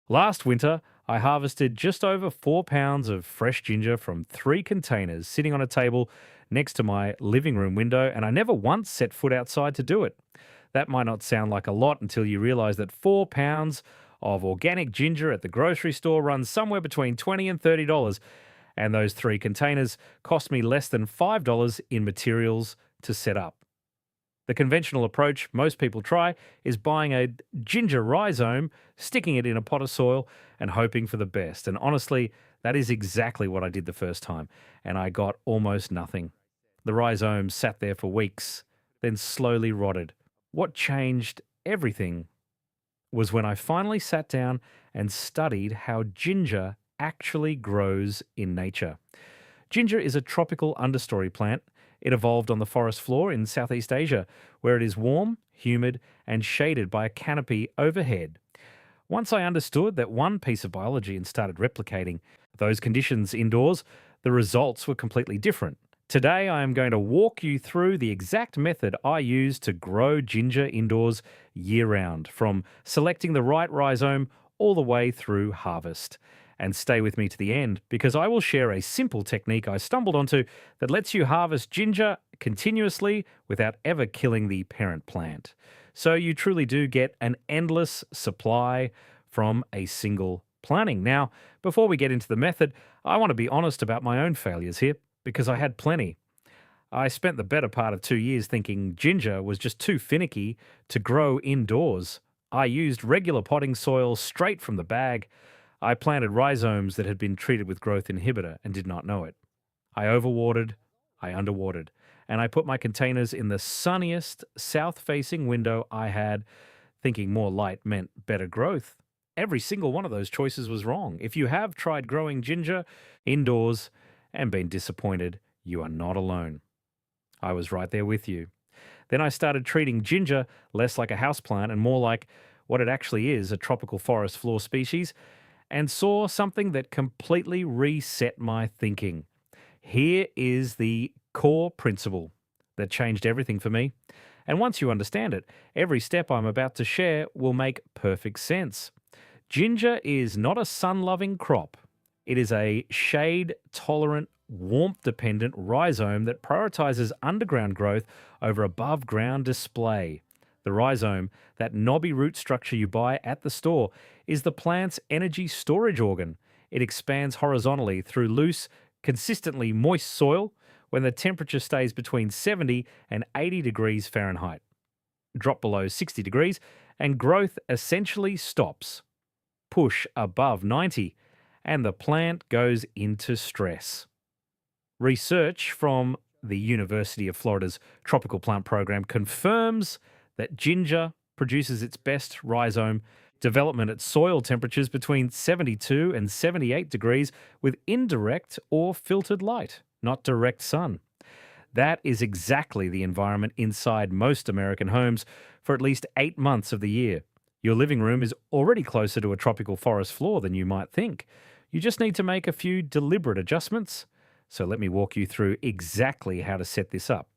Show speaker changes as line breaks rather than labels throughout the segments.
Last winter, I harvested just over 4 pounds of fresh ginger from 3 containers sitting on a table next to my living room window, and I never once set foot outside to do it. That might not sound like a lot until you realize that 4 pounds of organic ginger at the grocery store runs somewhere between $20 and $30, and those 3 containers cost me less than $5 in materials to set up. The conventional approach most people try is buying a ginger rhizome, sticking it in a pot of soil, and hoping for the best. And honestly, that is exactly what I did the first time, and I got almost nothing. The rhizomes sat there for weeks, then slowly rotted. What changed everything was when I finally sat down and studied how ginger actually grows in nature. Ginger is a tropical understory plant. It evolved on the forest floor in Southeast Asia, where it is warm, humid, and shaded by a canopy overhead. Once I understood that one piece of biology and started replicating those conditions indoors, the results were completely different. Today, I am going to walk you through the exact method I use to grow ginger indoors year-round, from selecting the right rhizome all the way through harvest. And stay with me to the end, because I will share a simple technique I stumbled onto that lets you harvest ginger continuously without ever killing the parent plant. So you truly do get an endless supply from a single planting. Now, before we get into the method, I want to be honest about my own failures here, because I had plenty. I spent the better part of 2 years thinking ginger was just too finicky to grow indoors. I used regular potting soil straight from the bag. I planted rhizomes that had been treated with growth inhibitor and did not know it. I overwatered, I underwatered, and I put my containers in the sunniest south-facing window I had, thinking more light meant better growth. Every single one of those choices was wrong. If you have tried growing ginger indoors and been disappointed, you are not alone. I was right there with you. Then I started treating ginger less like a houseplant and more like what it actually is, a tropical forest floor species, and saw something that completely reset my thinking. Here is the core principle that changed everything for me. And once you understand it, every step I'm about to share will make perfect sense. Ginger is not a sun-loving crop. It is a shade-tolerant, warmth-dependent rhizome that prioritizes underground growth over above-ground display. The rhizome, that knobby root structure you buy at the store, is the plant's energy storage organ. It expands horizontally through loose, consistently moist soil when the temperature stays between 70 and 80 degrees Fahrenheit. Drop below 60 degrees and growth essentially stops. Push above 90 and the plant goes into stress. Research from the University of Florida's Tropical Plant Program confirms that ginger produces its best rhizome development at soil temperatures between 72 and 78 degrees with indirect or filtered light, not direct sun. That is exactly the environment inside most American homes for at least 8 months of the year. Your living room is already closer to a tropical forest floor than you might think. You just need to make a few deliberate adjustments. So let me walk you through exactly how to set this up.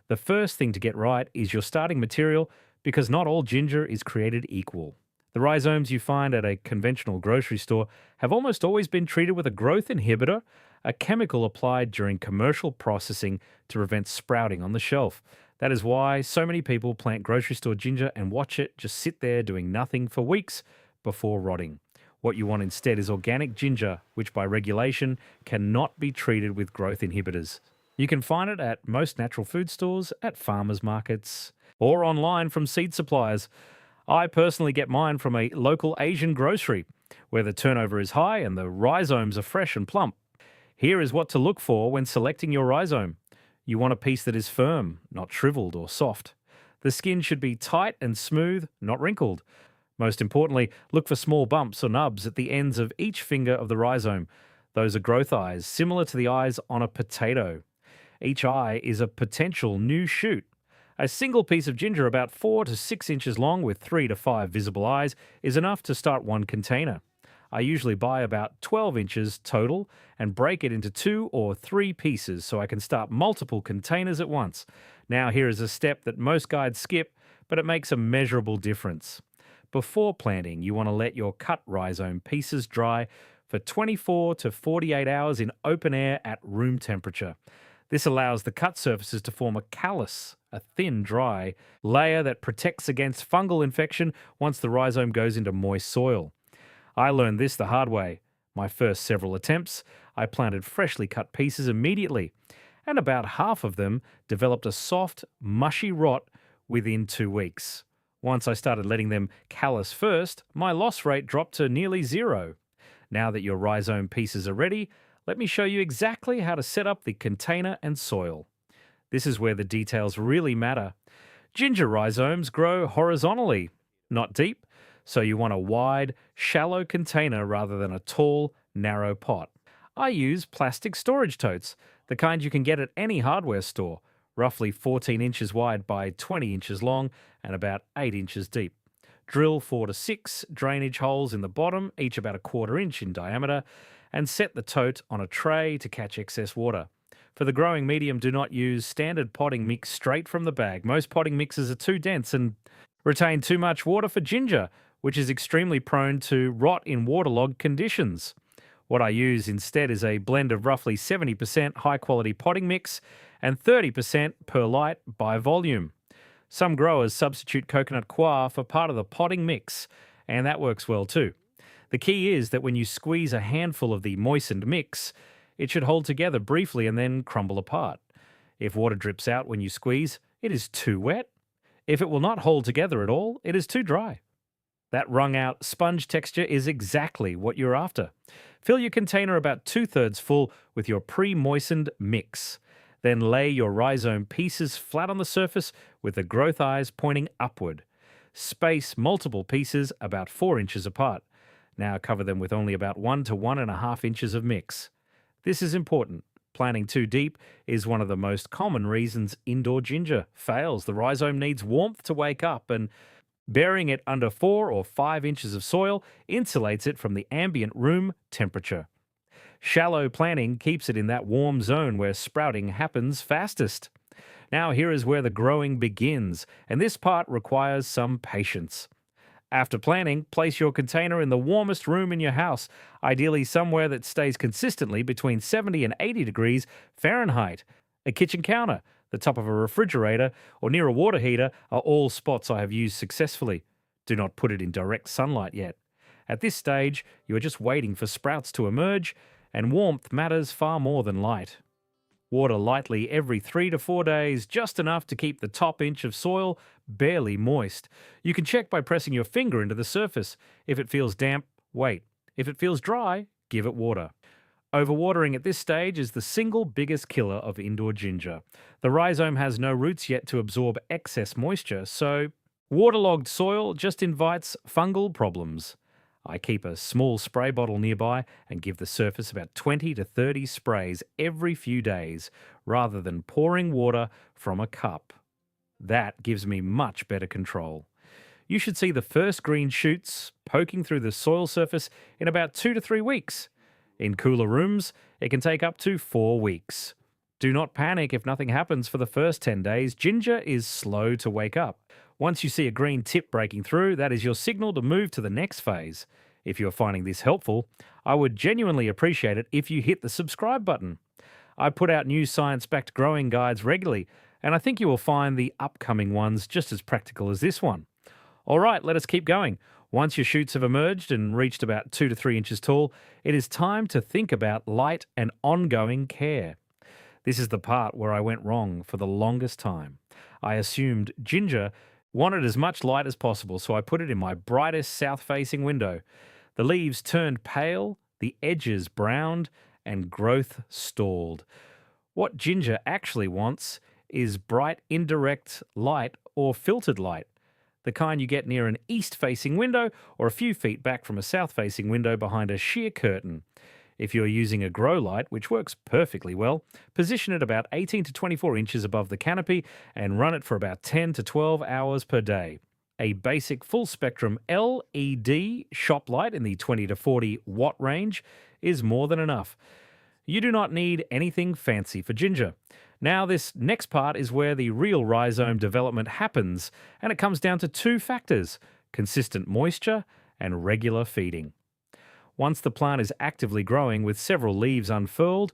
The first thing to get right is your starting material, because not all ginger is created equal. The rhizomes you find at a conventional grocery store have almost always been treated with a growth inhibitor, a chemical applied during commercial processing to prevent sprouting on the shelf. That is why so many people plant grocery store ginger and watch it just sit there doing nothing for weeks before rotting. What you want instead is organic ginger, which by regulation cannot be treated with growth inhibitors. You can find it at most natural food stores, at farmers markets, or online from seed suppliers. I personally get mine from a local Asian grocery, where the turnover is high and the rhizomes are fresh and plump. Here is what to look for when selecting your rhizome. You want a piece that is firm, not shriveled or soft. The skin should be tight and smooth, not wrinkled. Most importantly, look for small bumps or nubs at the ends of each finger of the rhizome. Those are growth eyes, similar to the eyes on a potato. Each eye is a potential new shoot. A single piece of ginger about 4 to 6 inches long with 3 to 5 visible eyes is enough to start one container. I usually buy about 12 inches total and break it into 2 or 3 pieces so I can start multiple containers at once. Now here is a step that most guides skip, but it makes a measurable difference. Before planting, you want to let your cut rhizome pieces dry for 24 to 48 hours in open air at room temperature. This allows the cut surfaces to form a callus, a thin, dry layer that protects against fungal infection once the rhizome goes into moist soil. I learned this the hard way. My first several attempts, I planted freshly cut pieces immediately, and about half of them developed a soft, mushy rot within 2 weeks. Once I started letting them callus first, my loss rate dropped to nearly zero. Now that your rhizome pieces are ready, let me show you exactly how to set up the container and soil. This is where the details really matter. Ginger rhizomes grow horizontally, not deep, so you want a wide, shallow container rather than a tall, narrow pot. I use plastic storage totes, the kind you can get at any hardware store, roughly 14 inches wide by 20 inches long and about 8 inches deep. Drill 4 to 6 drainage holes in the bottom, each about a quarter inch in diameter, and set the tote on a tray to catch excess water. For the growing medium, do not use standard potting mix straight from the bag. Most potting mixes are too dense and retain too much water for ginger, which is extremely prone to rot in waterlogged conditions. What I use instead is a blend of roughly 70% high-quality potting mix and 30% perlite by volume. Some growers substitute coconut coir for part of the potting mix, and that works well too. The key is that when you squeeze a handful of the moistened mix, it should hold together briefly and then crumble apart. If water drips out when you squeeze, it is too wet. If it will not hold together at all, it is too dry. That wrung-out sponge texture is exactly what you're after. Fill your container about 2/3 full with your pre-moistened mix. Then lay your rhizome pieces flat on the surface with the growth eyes pointing upward. Space multiple pieces about 4 inches apart. Now cover them with only about 1 to 1.5 inches of mix. This is important. Planting too deep is one of the most common reasons indoor ginger fails. The rhizome needs warmth to wake up, and burying it under 4 or 5 inches of soil insulates it from the ambient room temperature. Shallow planting keeps it in that warm zone where sprouting happens fastest. Now here is where the growing begins, and this part requires some patience. After planting, place your container in the warmest room in your house, ideally somewhere that stays consistently between 70 and 80 degrees Fahrenheit. A kitchen counter, the top of a refrigerator, or near a water heater are all spots I have used successfully. Do not put it in direct sunlight yet. At this stage, you are just waiting for sprouts to emerge, and warmth matters far more than light. Water lightly every 3 to 4 days, just enough to keep the top inch of soil barely moist. You can check by pressing your finger into the surface. If it feels damp, wait. If it feels dry, give it water. Overwatering at this stage is the single biggest killer of indoor ginger. The rhizome has no roots yet to absorb excess moisture, so waterlogged soil just invites fungal problems. I keep a small spray bottle nearby and give the surface about 20 to 30 sprays every few days, rather than pouring water from a cup. That gives me much better control. You should see the first green shoots poking through the soil surface in about 2 to 3 weeks. In cooler rooms, it can take up to 4 weeks. Do not panic if nothing happens for the first 10 days. Ginger is slow to wake up. Once you see a green tip breaking through, that is your signal to move to the next phase. If you're finding this helpful, I would genuinely appreciate it if you hit the subscribe button. I put out new science-backed growing guides regularly, and I think you will find the upcoming ones just as practical as this one. All right, let us keep going. Once your shoots have emerged and reached about 2 to 3 inches tall, it is time to think about light and ongoing care. This is the part where I went wrong for the longest time. I assumed ginger wanted as much light as possible, so I put it in my brightest south-facing window. The leaves turned pale, the edges browned, and growth stalled. What ginger actually wants is bright indirect light or filtered light, the kind you get near an east-facing window or a few feet back from a south-facing window behind a sheer curtain. If you're using a grow light, which works perfectly well, position it about 18 to 24 inches above the canopy and run it for about 10 to 12 hours per day. A basic full-spectrum LED shop light in the 20 to 40 watt range is more than enough. You do not need anything fancy for ginger. Now, this next part is where the real rhizome development happens, and it comes down to 2 factors: consistent moisture, and regular feeding. Once the plant is actively growing with several leaves unfurled,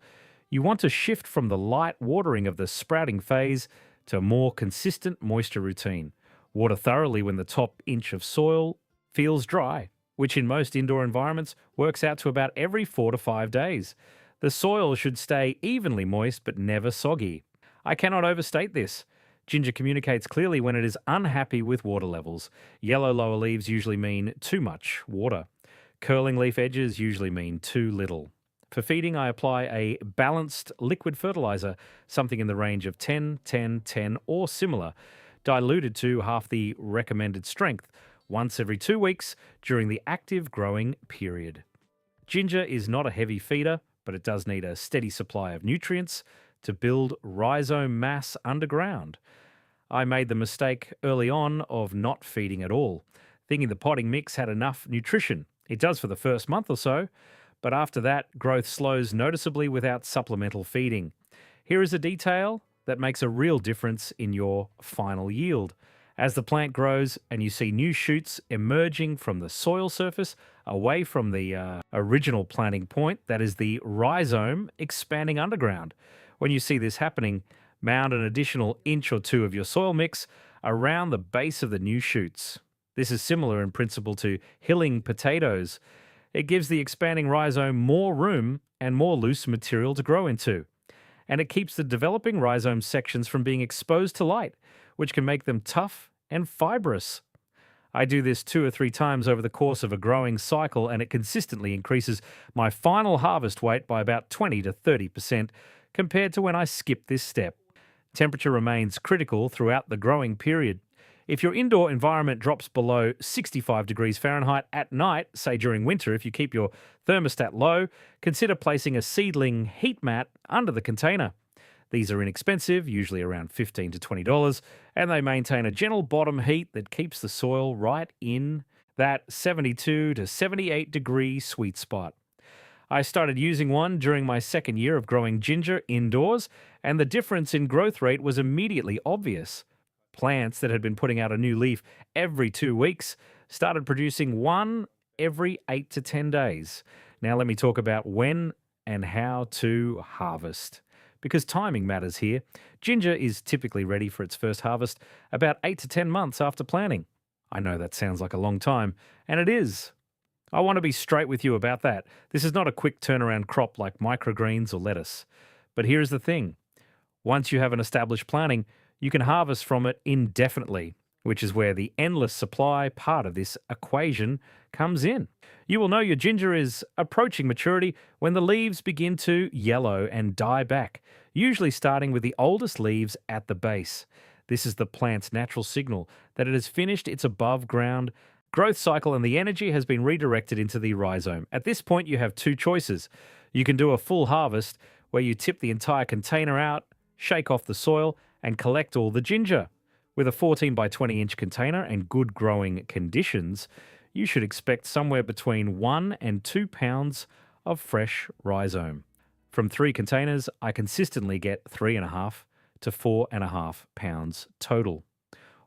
you want to shift from the light watering of the sprouting phase to a more consistent moisture routine. Water thoroughly when the top inch of soil feels dry, which in most indoor environments works out to about every 4 to 5 days. The soil should stay evenly moist but never soggy. I cannot overstate this. Ginger communicates clearly when it is unhappy with water levels. Yellow lower leaves usually mean too much water. Curling leaf edges usually mean too little. For feeding, I apply a balanced liquid fertilizer, something in the range of 10, 10, 10 or similar, diluted to half the recommended strength, once every 2 weeks during the active growing period. Ginger is not a heavy feeder, but it does need a steady supply of nutrients to build rhizome mass underground. I made the mistake early on of not feeding at all, thinking the potting mix had enough nutrition. It does for the first month or so, but after that, growth slows noticeably without supplemental feeding. Here is a detail that makes a real difference in your final yield. As the plant grows and you see new shoots emerging from the soil surface away from the original planting point, that is the rhizome expanding underground. When you see this happening, mound an additional inch or two of your soil mix around the base of the new shoots. This is similar in principle to hilling potatoes. It gives the expanding rhizome more room and more loose material to grow into. And it keeps the developing rhizome sections from being exposed to light, which can make them tough and fibrous. I do this 2 or 3 times over the course of a growing cycle, and it consistently increases my final harvest weight by about 20 to 30% compared to when I skipped this step. Temperature remains critical throughout the growing period. If your indoor environment drops below 65 degrees Fahrenheit at night, say during winter, if you keep your thermostat low, consider placing a seedling heat mat under the container. These are inexpensive, usually around $15 to $20, and they maintain a gentle bottom heat that keeps the soil right in that 72 to 78 degree sweet spot. I started using one during my second year of growing ginger indoors, and the difference in growth rate was immediately obvious. Plants that had been putting out a new leaf every 2 weeks started producing one every 8 to 10 days. Now let me talk about when and how to harvest, because timing matters here. Ginger is typically ready for its first harvest about 8 to 10 months after planting. I know that sounds like a long time, and it is. I want to be straight with you about that. This is not a quick turnaround crop like microgreens or lettuce. But here's the thing. Once you have an established planting, you can harvest from it indefinitely, which is where the endless supply part of this equation comes in. You will know your ginger is approaching maturity when the leaves begin to yellow and die back, usually starting with the oldest leaves at the base. This is the plant's natural signal that it has finished its above ground growth cycle and the energy has been redirected into the rhizome. At this point, you have 2 choices. You can do a full harvest where you tip the entire container out, shake off the soil, and collect all the ginger. With a 14 by 20 inch container and good growing conditions, you should expect somewhere between 1 and 2 pounds of fresh rhizome. From 3 containers, I consistently get 3.5 to 4.5 pounds total.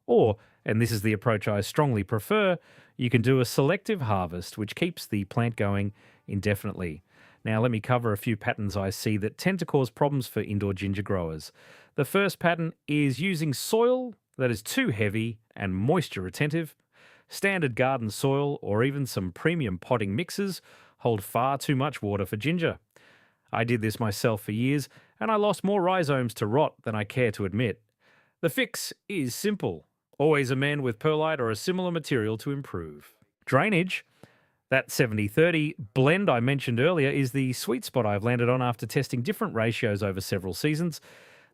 Or, and this is the approach I strongly prefer, you can do a selective harvest, which keeps the plant going indefinitely. Now, let me cover a few patterns I see that tend to cause problems for indoor ginger growers. The first pattern is using soil that is too heavy and moisture retentive. Standard garden soil or even some premium potting mixes hold far too much water for ginger. I did this myself for years, and I lost more rhizomes to rot than I care to admit. The fix is simple. Always amend with perlite or a similar material to improve. Drainage. That 70-30 blend I mentioned earlier is the sweet spot I've landed on after testing different ratios over several seasons.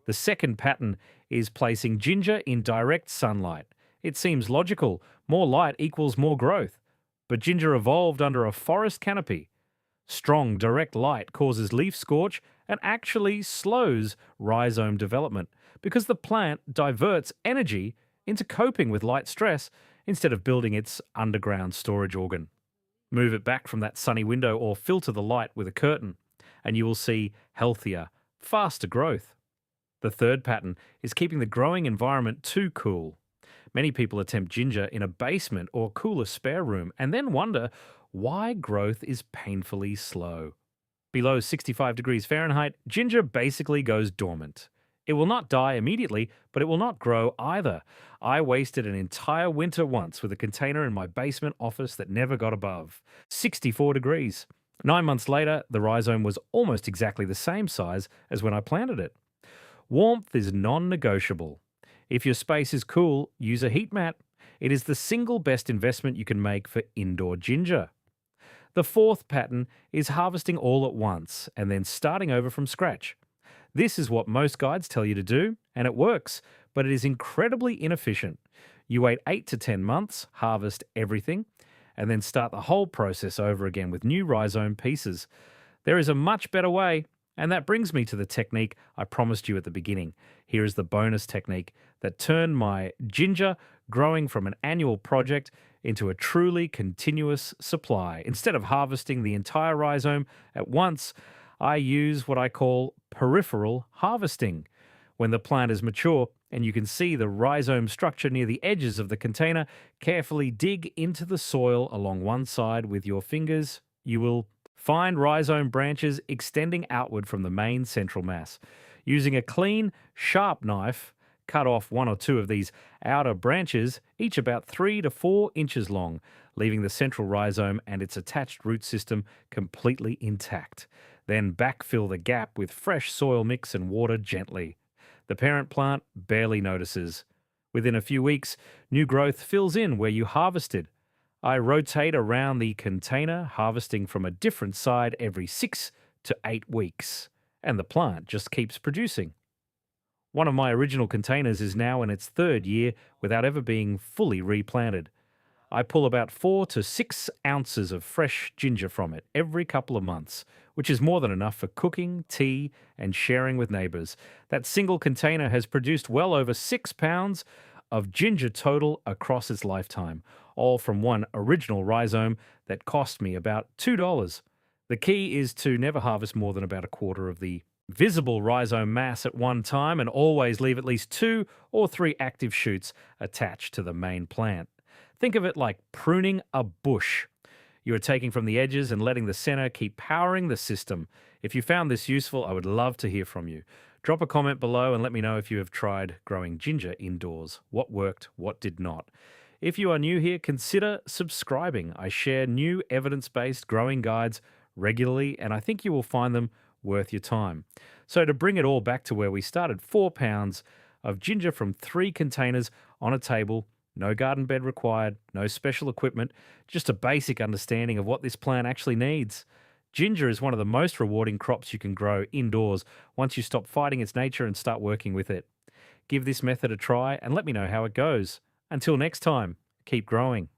The second pattern is placing ginger in direct sunlight. It seems logical. More light equals more growth. But ginger evolved under a forest canopy. Strong direct light causes leaf scorch and actually slows rhizome development because the plant diverts energy into coping with light stress instead of building its underground storage organ. Move it back from that sunny window or filter the light with a curtain, and you will see healthier, faster growth. The third pattern is keeping the growing environment too cool. Many people attempt ginger in a basement or cooler spare room and then wonder why growth is painfully slow. Below 65 degrees Fahrenheit, ginger basically goes dormant. It will not die immediately, but it will not grow either. I wasted an entire winter once with a container in my basement office that never got above 64 degrees. 9 months later, the rhizome was almost exactly the same size as when I planted it. Warmth is non-negotiable. If your space is cool, use a heat mat. It is the single best investment you can make for indoor ginger. The fourth pattern is harvesting all at once and then starting over from scratch. This is what most guides tell you to do, and it works, but it is incredibly inefficient. You wait 8 to 10 months, harvest everything, and then start the whole process over again with new rhizome pieces. There is a much better way, and that brings me to the technique I promised you at the beginning. Here is the bonus technique that turned my ginger growing from an annual project into a truly continuous supply. Instead of harvesting the entire rhizome at once, I use what I call peripheral harvesting. When the plant is mature and you can see the rhizome structure near the edges of the container, carefully dig into the soil along one side with your fingers. You will find rhizome branches extending outward from the main central mass. Using a clean, sharp knife, cut off one or two of these outer branches, each about 3 to 4 inches long, leaving the central rhizome and its attached root system completely intact. Then backfill the gap with fresh soil mix and water gently. The parent plant barely notices. Within a few weeks, new growth fills in where you harvested. I rotate around the container, harvesting from a different side every 6 to 8 weeks, and the plant just keeps producing. One of my original containers is now in its 3rd year without ever being fully replanted. I pull about 4 to 6 ounces of fresh ginger from it every couple of months, which is more than enough for cooking, tea, and sharing with neighbours. That single container has produced well over 6 pounds of ginger total across its lifetime, all from one original rhizome that cost me about $2. The key is to never harvest more than about a quarter of the visible rhizome mass at one time, and always leave at least 2 or 3 active shoots attached to the main plant. Think of it like pruning a bush. You are taking from the edges and letting the center keep powering the system. If you found this useful, I would love to hear from you. Drop a comment below and let me know if you have tried growing ginger indoors. What worked, what did not. If you are new here, consider subscribing. I share new evidence-based growing guides regularly, and I think you will find them worth your time. So to bring it all back to where we started, 4 pounds of ginger from 3 containers on a table, no garden bed required, no special equipment, just a basic understanding of what this plant actually needs. Ginger is one of the most rewarding crops you can grow indoors once you stop fighting its nature and start working with it. Give this method a try and let me know how it goes. Until next time, keep growing.